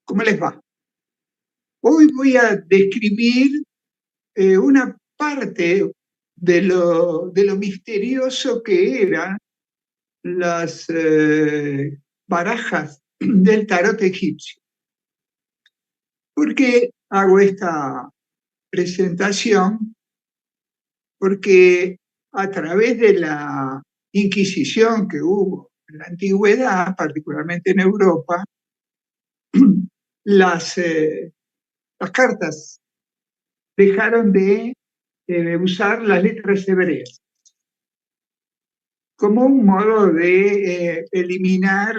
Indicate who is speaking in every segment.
Speaker 1: ¿Cómo les va? Hoy voy a describir una parte de lo misterioso que eran las barajas del tarot egipcio. ¿Por qué hago esta presentación? Porque a través de la Inquisición que hubo en la antigüedad, particularmente en Europa, las, eh, las cartas dejaron de usar las letras hebreas como un modo de eliminar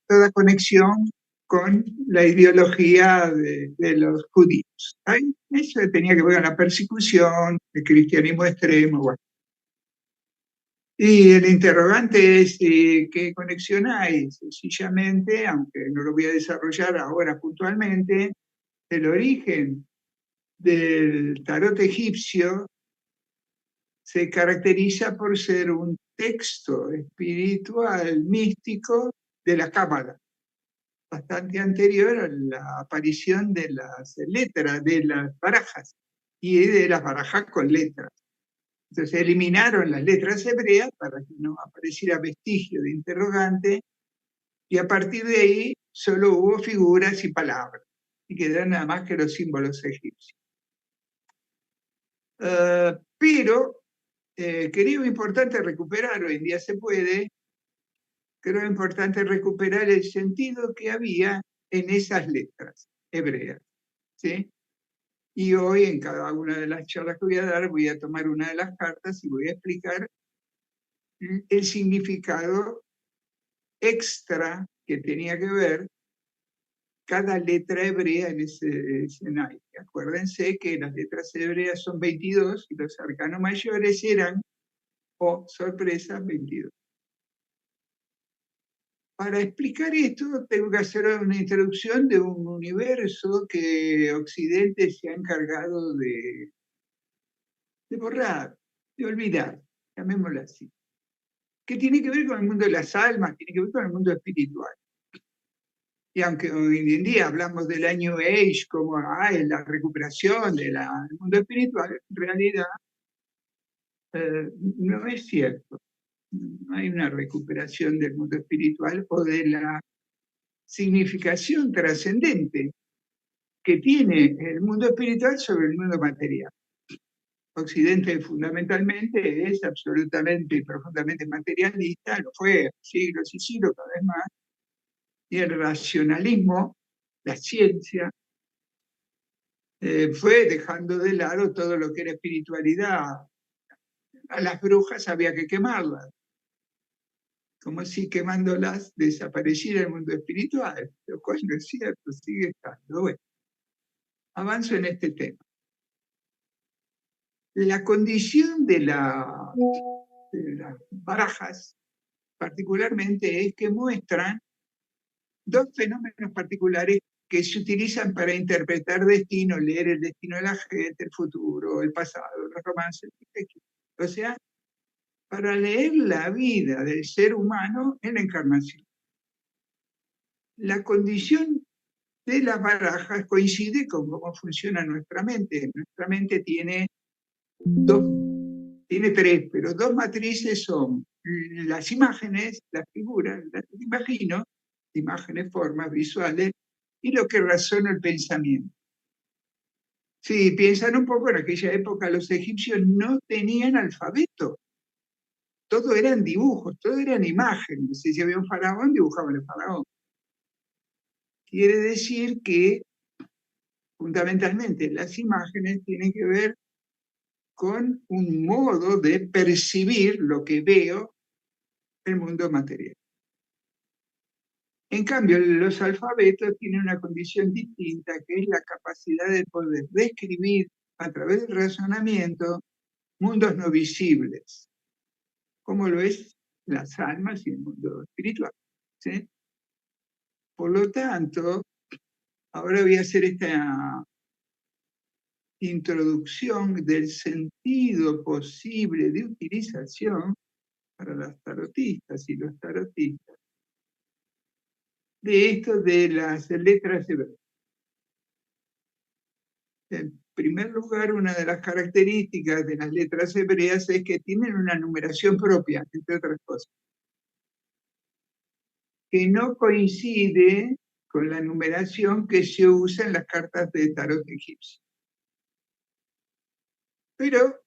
Speaker 1: toda conexión con la ideología de los judíos. ¿Ay? Eso tenía que ver con la persecución, el cristianismo extremo. Bueno. Y el interrogante es qué conexión hay, sencillamente, aunque no lo voy a desarrollar ahora puntualmente, el origen del tarot egipcio se caracteriza por ser un texto espiritual, místico de la Cábala, bastante anterior a la aparición de las letras, de las barajas, y de las barajas con letras. Entonces eliminaron las letras hebreas para que no apareciera vestigio de interrogante, y a partir de ahí solo hubo figuras y palabras, y quedaron nada más que los símbolos egipcios. Pero creo importante recuperar, hoy en día se puede, creo importante recuperar el sentido que había en esas letras hebreas, ¿sí? Y hoy en cada una de las charlas que voy a dar voy a tomar una de las cartas y voy a explicar el significado extra que tenía que ver cada letra hebrea en ese escenario. Acuérdense que las letras hebreas son 22 y los arcanos mayores eran, oh sorpresa, 22. Para explicar esto tengo que hacer una introducción de un universo que Occidente se ha encargado de borrar, de olvidar, llamémoslo así. Que tiene que ver con el mundo de las almas, tiene que ver con el mundo espiritual. Y aunque hoy en día hablamos del New Age como la recuperación del mundo espiritual, en realidad no es cierto. No hay una recuperación del mundo espiritual o de la significación trascendente que tiene el mundo espiritual sobre el mundo material. Occidente fundamentalmente es absolutamente y profundamente materialista, lo fue siglos y siglos cada vez más, y el racionalismo, la ciencia, fue dejando de lado todo lo que era espiritualidad. A las brujas había que quemarlas, como si quemándolas desapareciera el mundo espiritual, lo cual no es cierto, sigue estando. Bueno, avanzo en este tema. La condición de las barajas, particularmente, es que muestran dos fenómenos particulares que se utilizan para interpretar destino, leer el destino de la gente, el futuro, el pasado, los romances, o sea, para leer la vida del ser humano en la encarnación. La condición de las barajas coincide con cómo funciona nuestra mente. Nuestra mente tiene tres, pero dos matrices son las imágenes, las figuras, las que imagino, imágenes, formas visuales, y lo que razona el pensamiento. Si piensan un poco, en aquella época los egipcios no tenían alfabeto. Todo eran dibujos, todo eran imágenes. Si había un faraón, dibujaban el faraón. Quiere decir que fundamentalmente las imágenes tienen que ver con un modo de percibir lo que veo en el mundo material. En cambio, los alfabetos tienen una condición distinta, que es la capacidad de poder describir a través del razonamiento mundos no visibles, como lo es las almas y el mundo espiritual, ¿sí? Por lo tanto, ahora voy a hacer esta introducción del sentido posible de utilización para las tarotistas y los tarotistas de esto de las letras hebreas. En primer lugar, una de las características de las letras hebreas es que tienen una numeración propia, entre otras cosas, que no coincide con la numeración que se usa en las cartas de tarot egipcio. Pero,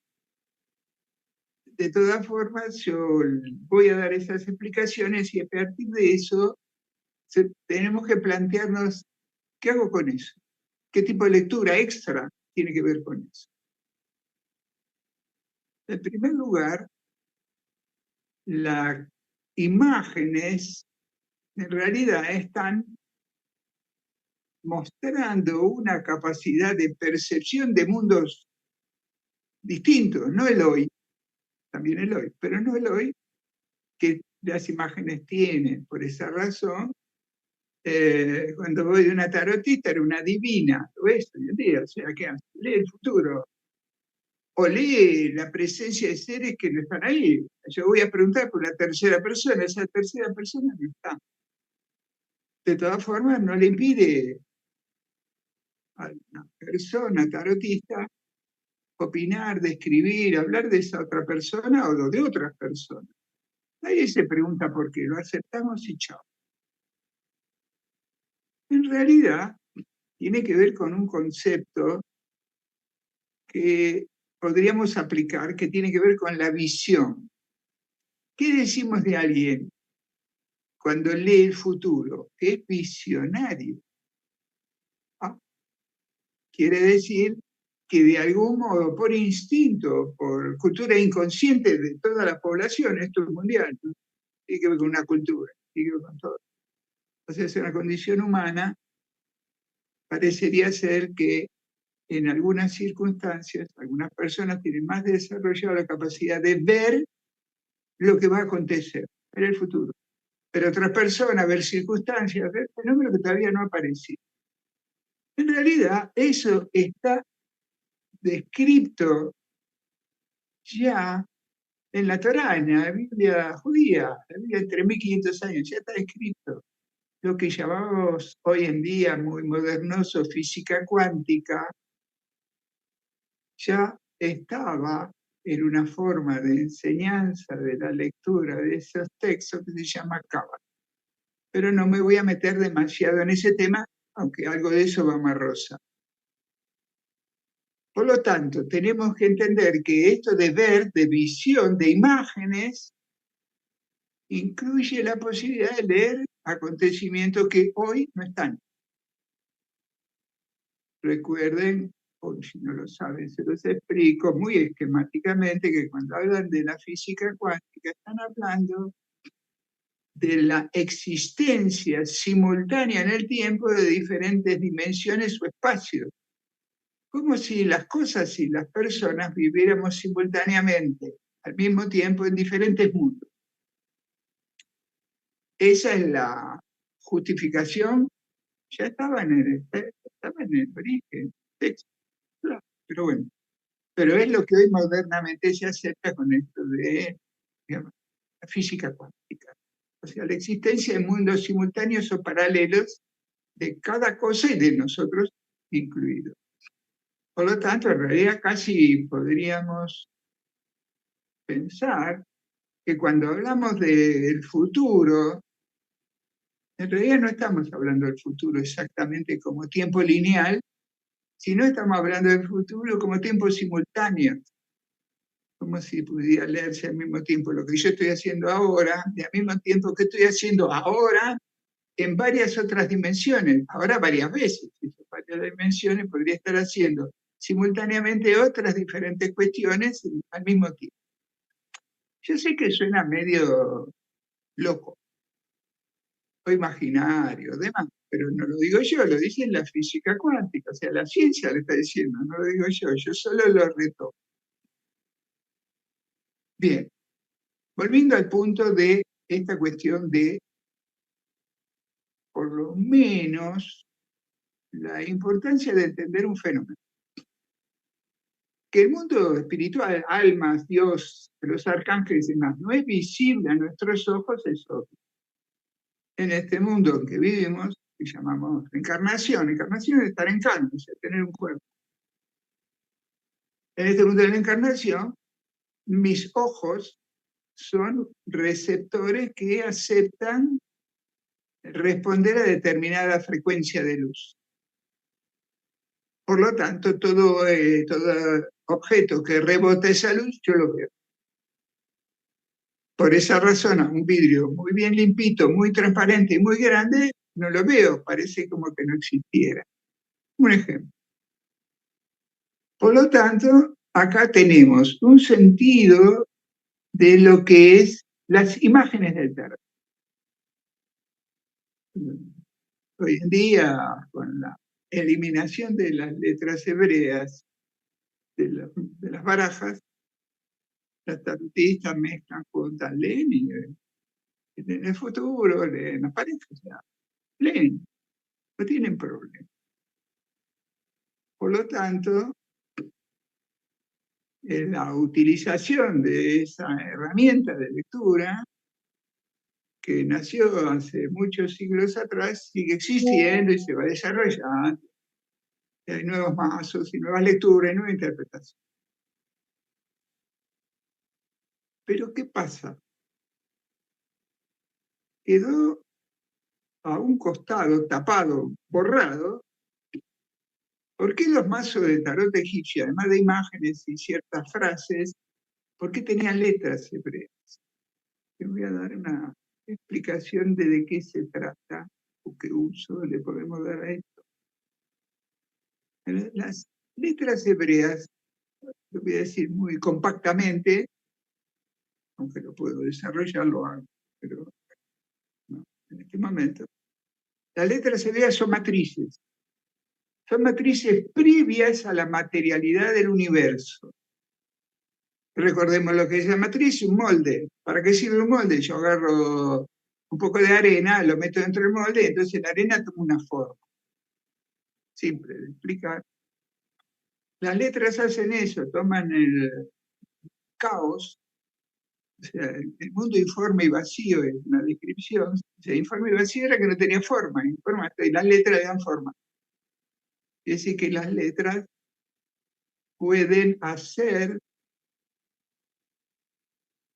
Speaker 1: de todas formas, yo voy a dar esas explicaciones y a partir de eso tenemos que plantearnos, ¿qué hago con eso? ¿Qué tipo de lectura extra tiene que ver con eso? En primer lugar, las imágenes en realidad están mostrando una capacidad de percepción de mundos distintos, no el hoy, también el hoy, pero no el hoy que las imágenes tienen. Por esa razón, cuando voy de una tarotista era una divina, ¿lo ves? Hoy en día, o sea, ¿qué hace? Lee el futuro, o lee la presencia de seres que no están ahí. Yo voy a preguntar por la tercera persona, esa tercera persona no está. De todas formas, no le impide a una persona tarotista opinar, describir, hablar de esa otra persona o de otras personas. Nadie se pregunta por qué, lo aceptamos y chao. En realidad, tiene que ver con un concepto que podríamos aplicar, que tiene que ver con la visión. ¿Qué decimos de alguien cuando lee el futuro? Que es visionario. Ah, quiere decir que de algún modo, por instinto, por cultura inconsciente de toda la población, esto es mundial, ¿no? Tiene que ver con una cultura, tiene que ver con todo. O sea, es una condición humana, parecería ser que en algunas circunstancias, algunas personas tienen más desarrollado la capacidad de ver lo que va a acontecer, ver el futuro. Pero otras personas, ver circunstancias, ver fenómenos que todavía no aparecen. En realidad, eso está descrito ya en la Torá, en la Biblia judía, la Biblia de 3.500 años, ya está escrito. Lo que llamamos hoy en día muy modernoso física cuántica, ya estaba en una forma de enseñanza de la lectura de esos textos que se llama Cábala. Pero no me voy a meter demasiado en ese tema, aunque algo de eso va más rosa. Por lo tanto, tenemos que entender que esto de ver, de visión, de imágenes, incluye la posibilidad de leer acontecimientos que hoy no están. Recuerden, o si no lo saben, se los explico muy esquemáticamente, que cuando hablan de la física cuántica están hablando de la existencia simultánea en el tiempo de diferentes dimensiones o espacios. Como si las cosas y las personas viviéramos simultáneamente, al mismo tiempo, en diferentes mundos. Esa es la justificación, ya estaba en el origen, pero bueno. Pero es lo que hoy modernamente se acepta con esto de, digamos, la física cuántica. O sea, la existencia de mundos simultáneos o paralelos de cada cosa y de nosotros incluidos. Por lo tanto, en realidad casi podríamos pensar que cuando hablamos del futuro, en realidad no estamos hablando del futuro exactamente como tiempo lineal, sino estamos hablando del futuro como tiempo simultáneo, como si pudiera leerse al mismo tiempo lo que yo estoy haciendo ahora, y al mismo tiempo que estoy haciendo ahora en varias otras dimensiones, ahora varias veces, en varias dimensiones podría estar haciendo simultáneamente otras diferentes cuestiones al mismo tiempo. Yo sé que suena medio loco, o imaginario, demás, pero no lo digo yo, lo dice la física cuántica, o sea, la ciencia lo está diciendo, no lo digo yo solo lo retomo. Bien, volviendo al punto de esta cuestión de, por lo menos, la importancia de entender un fenómeno. Que el mundo espiritual, almas, Dios, los arcángeles y demás, no es visible a nuestros ojos, es obvio. en este mundo en que vivimos, que llamamos encarnación. Encarnación es estar en carne, o sea, tener un cuerpo. En este mundo de la encarnación, mis ojos son receptores que aceptan responder a determinada frecuencia de luz. Por lo tanto, todo objeto que rebota esa luz, yo lo veo. Por esa razón, un vidrio muy bien limpito, muy transparente y muy grande, no lo veo, parece como que no existiera. Un ejemplo. Por lo tanto, acá tenemos un sentido de lo que es las imágenes del tarot. Hoy en día, con la eliminación de las letras hebreas de las barajas, las tarotistas mezclan con Lenin, en el futuro nos parece, o sea, Lenin, no tienen problema. Por lo tanto, la utilización de esa herramienta de lectura que nació hace muchos siglos atrás sigue existiendo y se va desarrollando. Hay nuevos mazos y nuevas lecturas y nuevas interpretaciones. Pero ¿qué pasa? Quedó a un costado, tapado, borrado. ¿Por qué los mazos de tarot egipcio, además de imágenes y ciertas frases, por qué tenían letras hebreas? Te voy a dar una explicación de qué se trata o qué uso le podemos dar a esto. Las letras hebreas, lo voy a decir muy compactamente, aunque lo puedo desarrollar, lo hago, pero no, en este momento. Las letras hebreas son matrices previas a la materialidad del universo. Recordemos lo que es la matriz, un molde. ¿Para qué sirve un molde? Yo agarro un poco de arena, lo meto dentro del molde, y entonces la arena toma una forma. Simple de explicar. Las letras hacen eso, toman el caos, o sea, el mundo informe y vacío es una descripción. O sea, informe y vacío era que no tenía forma, y las letras le dan forma. Es decir, que las letras pueden hacer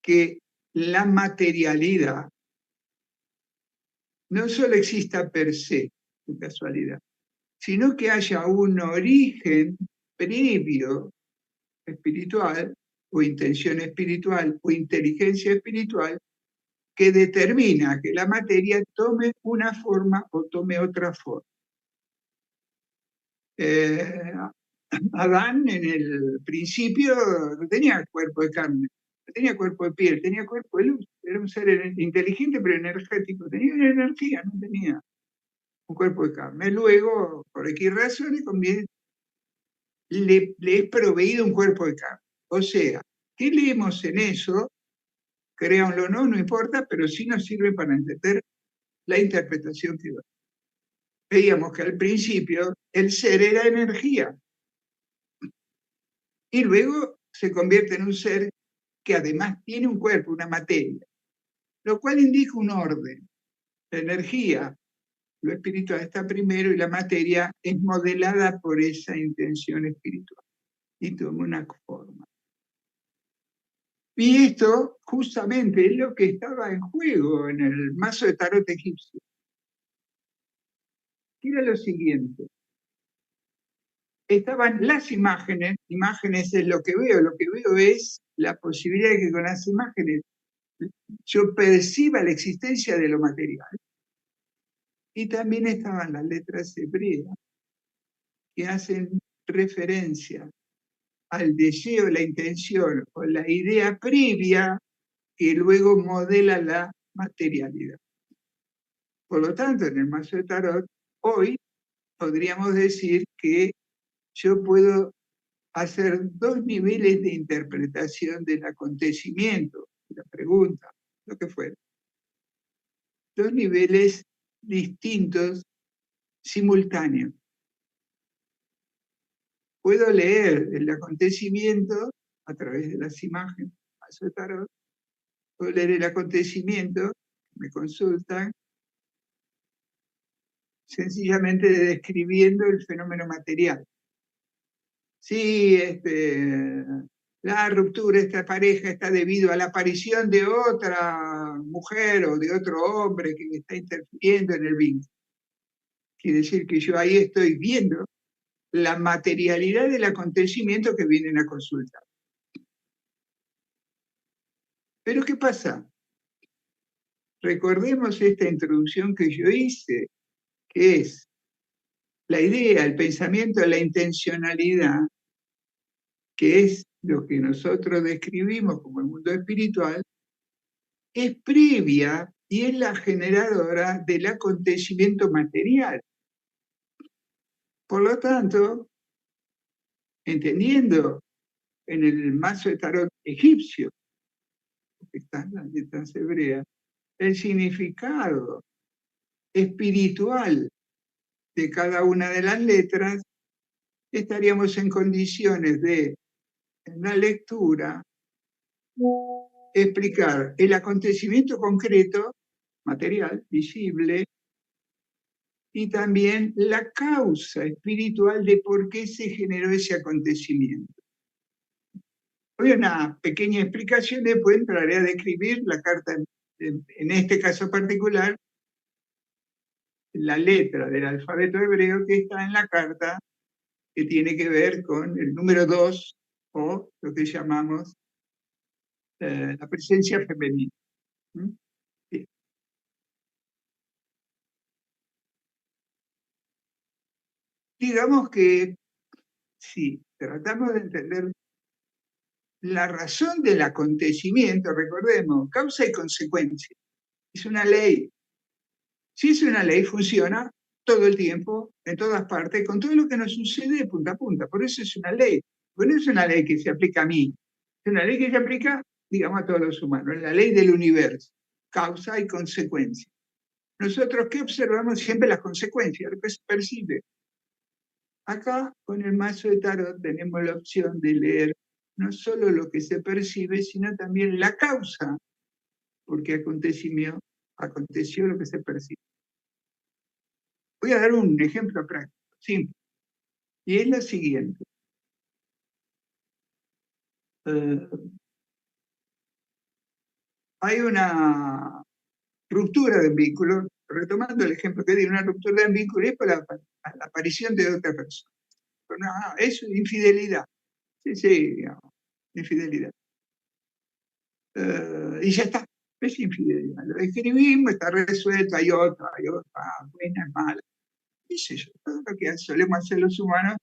Speaker 1: que la materialidad no solo exista per se, de casualidad, sino que haya un origen previo espiritual, o intención espiritual, o inteligencia espiritual, que determina que la materia tome una forma o tome otra forma. Adán en el principio no tenía cuerpo de carne, no tenía cuerpo de piel, tenía cuerpo de luz. Era un ser inteligente pero energético, tenía una energía, no tenía un cuerpo de carne. Luego, por X razones, le he proveído un cuerpo de carne. O sea, ¿qué leemos en eso? Créanlo o no, no importa, pero sí nos sirve para entender la interpretación que da. Veíamos que al principio el ser era energía y luego se convierte en un ser que además tiene un cuerpo, una materia, lo cual indica un orden. La energía, lo espiritual está primero y la materia es modelada por esa intención espiritual y toma una forma. Y esto justamente es lo que estaba en juego en el mazo de tarot egipcio. Era lo siguiente. Estaban las imágenes es lo que veo es la posibilidad de que con las imágenes yo perciba la existencia de lo material. Y también estaban las letras hebreas que hacen referencia al deseo, la intención o la idea previa que luego modela la materialidad. Por lo tanto, en el mazo de tarot, hoy podríamos decir que yo puedo hacer dos niveles de interpretación del acontecimiento, de la pregunta, lo que fuera. Dos niveles distintos, simultáneos. Puedo leer el acontecimiento a través de las imágenes, mazo de tarot, puedo leer el acontecimiento, me consultan, sencillamente describiendo el fenómeno material. Sí, la ruptura de esta pareja está debido a la aparición de otra mujer o de otro hombre que está interfiriendo en el vínculo. Quiere decir que yo ahí estoy viendo la materialidad del acontecimiento que vienen a consultar. Pero ¿qué pasa? Recordemos esta introducción que yo hice, que es la idea, el pensamiento, la intencionalidad, que es lo que nosotros describimos como el mundo espiritual, es previa y es la generadora del acontecimiento material. Por lo tanto, entendiendo en el mazo de tarot egipcio, que está en las letras hebreas, el significado espiritual de cada una de las letras, estaríamos en condiciones de, en la lectura, explicar el acontecimiento concreto, material, visible, y también la causa espiritual de por qué se generó ese acontecimiento. Voy a una pequeña explicación, después entraré a describir la carta, en este caso particular, la letra del alfabeto hebreo que está en la carta, que tiene que ver con el número 2, o lo que llamamos la presencia femenina. Bien. Digamos que si tratamos de entender la razón del acontecimiento, recordemos, causa y consecuencia, es una ley. Si es una ley, funciona todo el tiempo, en todas partes, con todo lo que nos sucede de punta a punta. Por eso es una ley. Pero no es una ley que se aplica a mí, es una ley que se aplica, digamos, a todos los humanos. Es la ley del universo, causa y consecuencia. Nosotros, ¿qué observamos? Siempre las consecuencias, lo que se percibe. Acá, con el mazo de tarot, tenemos la opción de leer no solo lo que se percibe, sino también la causa, porque aconteció lo que se percibe. Voy a dar un ejemplo práctico, simple, y es lo siguiente. Hay una ruptura de un vínculo, retomando el ejemplo que di, una ruptura de un vínculo es por la aparición de otra persona. Es infidelidad, sí, digamos, infidelidad. Y ya está, es infidelidad. Lo escribimos, está resuelto, hay otra, buena, mala. ¿Qué sé yo? Todo lo que solemos hacer los humanos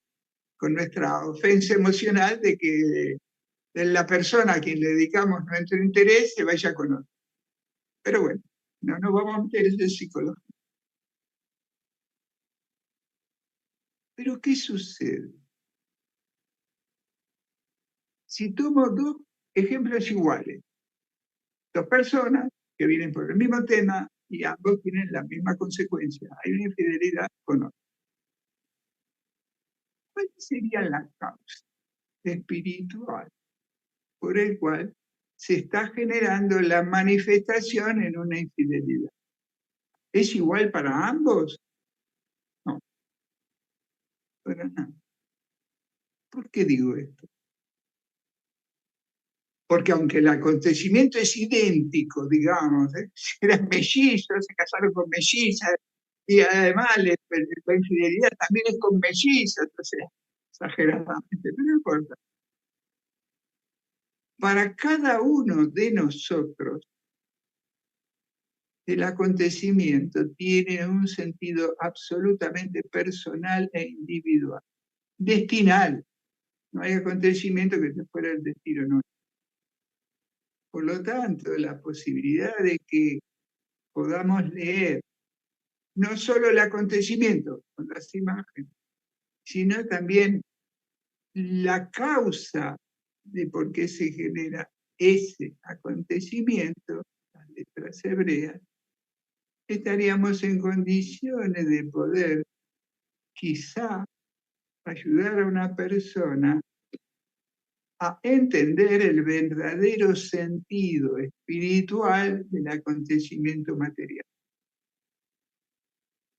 Speaker 1: con nuestra ofensa emocional de que la persona a quien le dedicamos nuestro interés se vaya con otro. Pero bueno, no nos vamos a meter en psicología. Pero ¿qué sucede? Si tomo dos ejemplos iguales, dos personas que vienen por el mismo tema y ambos tienen la misma consecuencia, hay una infidelidad con otro. ¿Cuál sería la causa espiritual por el cual se está generando la manifestación en una infidelidad? ¿Es igual para ambos? No, para nada. ¿Por qué digo esto? Porque aunque el acontecimiento es idéntico, digamos, eran mellizos, se casaron con mellizas, y además la infidelidad también es con mellizas, o sea, exageradamente, pero no importa. Para cada uno de nosotros, el acontecimiento tiene un sentido absolutamente personal e individual, destinal. No hay acontecimiento que se fuera el destino nuestro. Por lo tanto, la posibilidad de que podamos leer no solo el acontecimiento con las imágenes, sino también la causa de por qué se genera ese acontecimiento, las letras hebreas, estaríamos en condiciones de poder quizá ayudar a una persona a entender el verdadero sentido espiritual del acontecimiento material.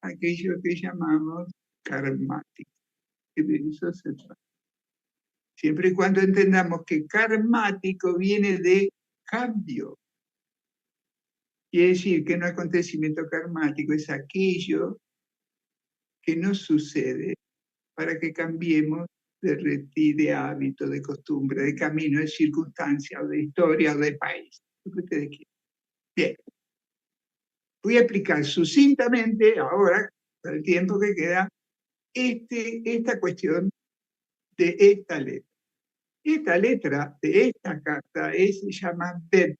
Speaker 1: aquello que llamamos karmático. Que de eso se trata. Siempre y cuando entendamos que karmático viene de cambio. Quiere decir que un acontecimiento karmático es aquello que nos sucede para que cambiemos de hábito, de costumbre, de camino, de circunstancia, o de historia, o de país, lo que ustedes quieran. Bien, voy a explicar sucintamente ahora, por el tiempo que queda, esta cuestión de esta letra. Esta letra de esta carta se llama Bet.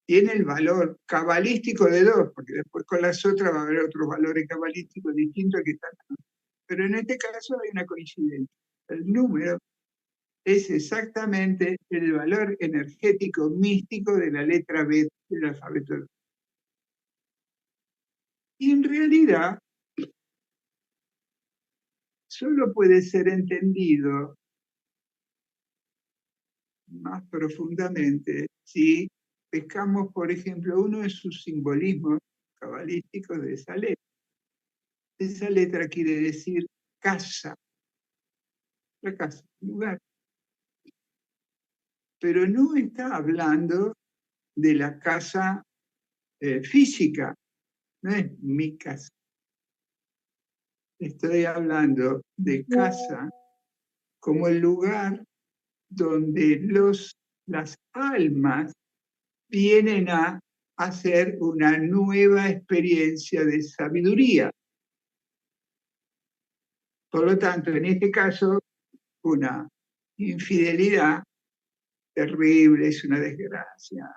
Speaker 1: Tiene el valor cabalístico de 2, porque después con las otras va a haber otros valores cabalísticos distintos que están. Pero en este caso hay una coincidencia. El número es exactamente el valor energético místico de la letra B del alfabeto. Y en realidad solo puede ser entendido más profundamente si pescamos, por ejemplo, uno de sus simbolismos cabalísticos de esa letra. Esa letra quiere decir casa, la casa, lugar. Pero no está hablando de la casa física, no es mi casa. Estoy hablando de casa como el lugar donde las almas vienen a hacer una nueva experiencia de sabiduría. Por lo tanto, en este caso, una infidelidad terrible, es una desgracia,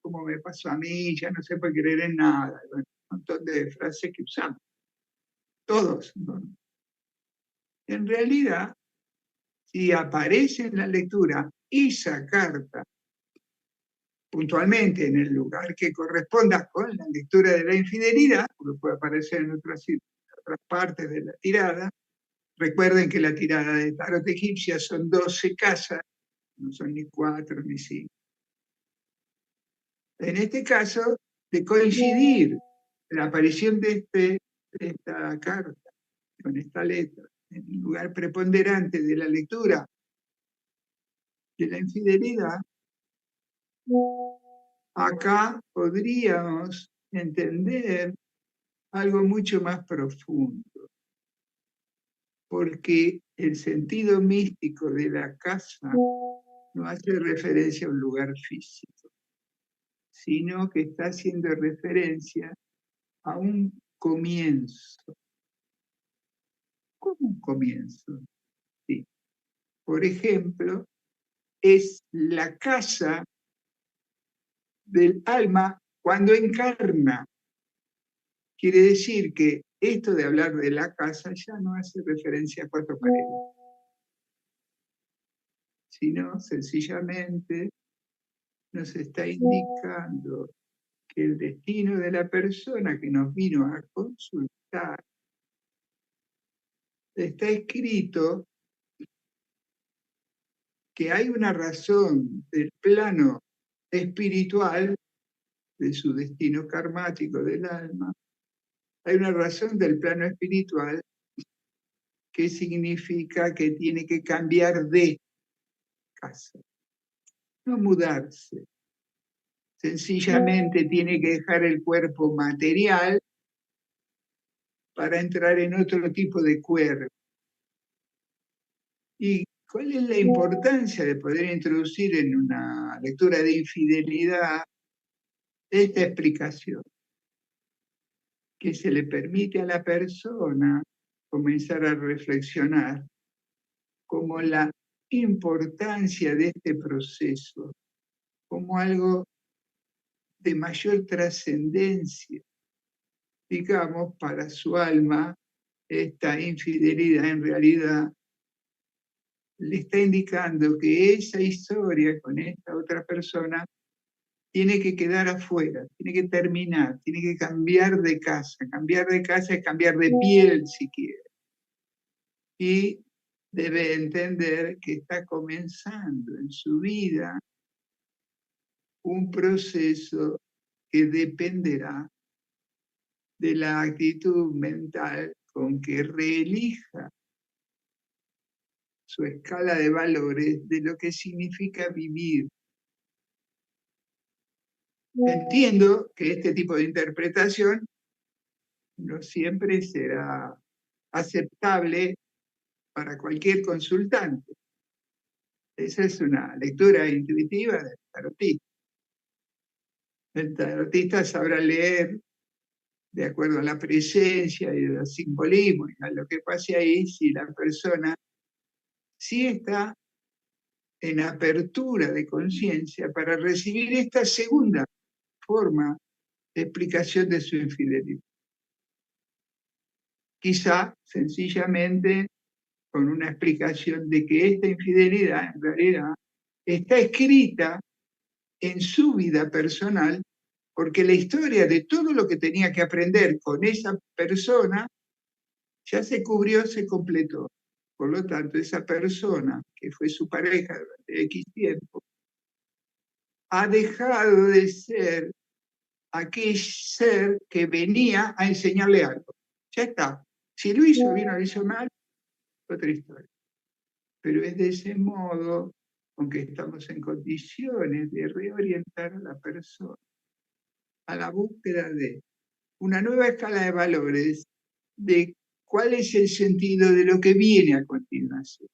Speaker 1: como me pasó a mí, ya no se puede creer en nada. Bueno, un montón de frases que usamos, todos. ¿No? En realidad, si aparece en la lectura esa carta, puntualmente en el lugar que corresponda con la lectura de la infidelidad, porque puede aparecer en otras partes de la tirada. Recuerden que la tirada de tarot egipcia son 12 casas, no son ni 4 ni 5. En este caso, de coincidir la aparición de esta carta con esta letra en el lugar preponderante de la lectura de la infidelidad, acá podríamos entender algo mucho más profundo, porque el sentido místico de la casa no hace referencia a un lugar físico, sino que está haciendo referencia a un comienzo. ¿Cómo un comienzo? Sí. Por ejemplo, es la casa del alma cuando encarna. Quiere decir que esto de hablar de la casa ya no hace referencia a 4 paredes, sino sencillamente nos está indicando que el destino de la persona que nos vino a consultar está escrito que hay una razón del plano espiritual de su destino karmático del alma, hay una razón del plano espiritual que significa que tiene que cambiar de casa, no mudarse. Sencillamente tiene que dejar el cuerpo material para entrar en otro tipo de cuerpo. ¿Y cuál es la importancia de poder introducir en una lectura de infidelidad esta explicación? Que se le permite a la persona comenzar a reflexionar como la importancia de este proceso, como algo de mayor trascendencia, digamos, para su alma. Esta infidelidad en realidad le está indicando que esa historia con esta otra persona tiene que quedar afuera, tiene que terminar, tiene que cambiar de casa. Cambiar de casa es cambiar de piel si quiere. Y debe entender que está comenzando en su vida un proceso que dependerá de la actitud mental con que reelija su escala de valores de lo que significa vivir. Entiendo que este tipo de interpretación no siempre será aceptable para cualquier consultante. Esa es una lectura intuitiva del tarotista. El tarotista sabrá leer de acuerdo a la presencia y los simbolismos y a lo que pase ahí, si la persona sí está en apertura de conciencia para recibir esta segunda forma de explicación de su infidelidad. Quizá sencillamente con una explicación de que esta infidelidad en realidad está escrita en su vida personal, porque la historia de todo lo que tenía que aprender con esa persona ya se cubrió, se completó. Por lo tanto, esa persona que fue su pareja durante X tiempo ha dejado de ser aquel ser que venía a enseñarle algo. Ya está. Si lo hizo bien o lo hizo mal, otra historia. Pero es de ese modo, aunque estamos en condiciones de reorientar a la persona a la búsqueda de una nueva escala de valores, de cuál es el sentido de lo que viene a continuación.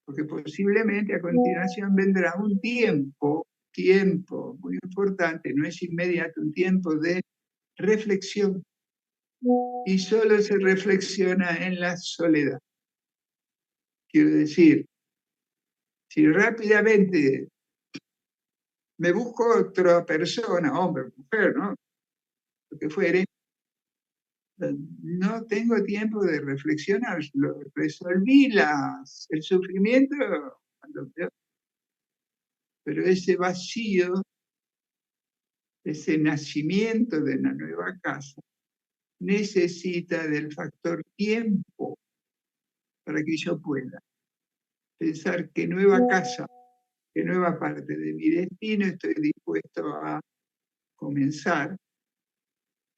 Speaker 1: Porque posiblemente a continuación vendrá un tiempo muy importante, no es inmediato, un tiempo de reflexión. Y solo se reflexiona en la soledad. Quiero decir, si rápidamente me busco otra persona, hombre, mujer, ¿no? Lo que fuere, no tengo tiempo de reflexionar. Resolví el sufrimiento, pero ese vacío, ese nacimiento de una nueva casa, necesita del factor tiempo para que yo pueda pensar qué nueva casa, qué nueva parte de mi destino estoy dispuesto a comenzar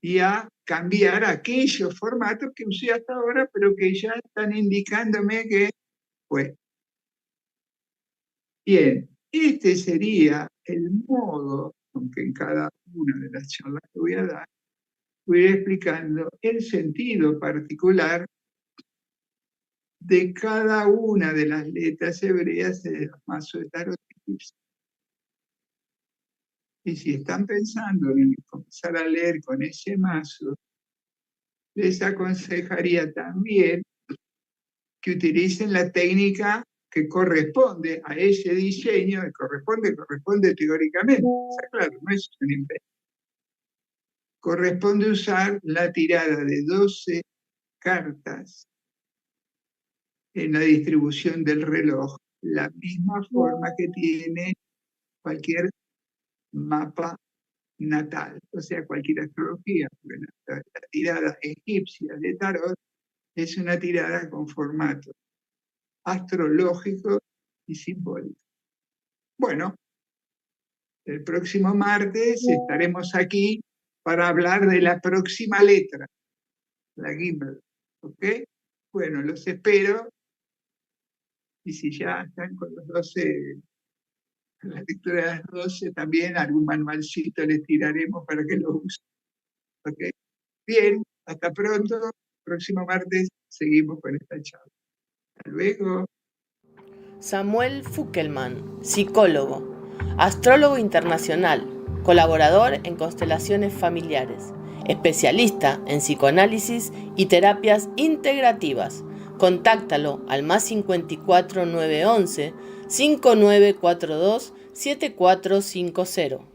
Speaker 1: y a cambiar aquellos formatos que usé hasta ahora, pero que ya están indicándome que, pues, bien, este sería el modo, aunque en cada una de las charlas que voy a dar, voy a ir explicando el sentido particular de cada una de las letras hebreas de los mazos de tarot egipcio. Y si están pensando en comenzar a leer con ese mazo, les aconsejaría también que utilicen la técnica que corresponde a ese diseño, que corresponde teóricamente. O sea, claro, no es un invento. Corresponde usar la tirada de 12 cartas en la distribución del reloj, la misma forma que tiene cualquier mapa natal, o sea, cualquier astrología. La tirada egipcia de tarot es una tirada con formato astrológico y simbólico. Bueno, el próximo martes estaremos aquí para hablar de la próxima letra, la Gimel, ¿ok? Bueno, los espero, y si ya están con los 12, la lectura de las 12, también algún manualcito les tiraremos para que lo usen, ¿ok? Bien, hasta pronto, próximo martes seguimos con esta charla. Hasta luego.
Speaker 2: Samuel Fuckelman, psicólogo, astrólogo internacional, colaborador en constelaciones familiares, especialista en psicoanálisis y terapias integrativas. Contáctalo al +54 911 5942 7450.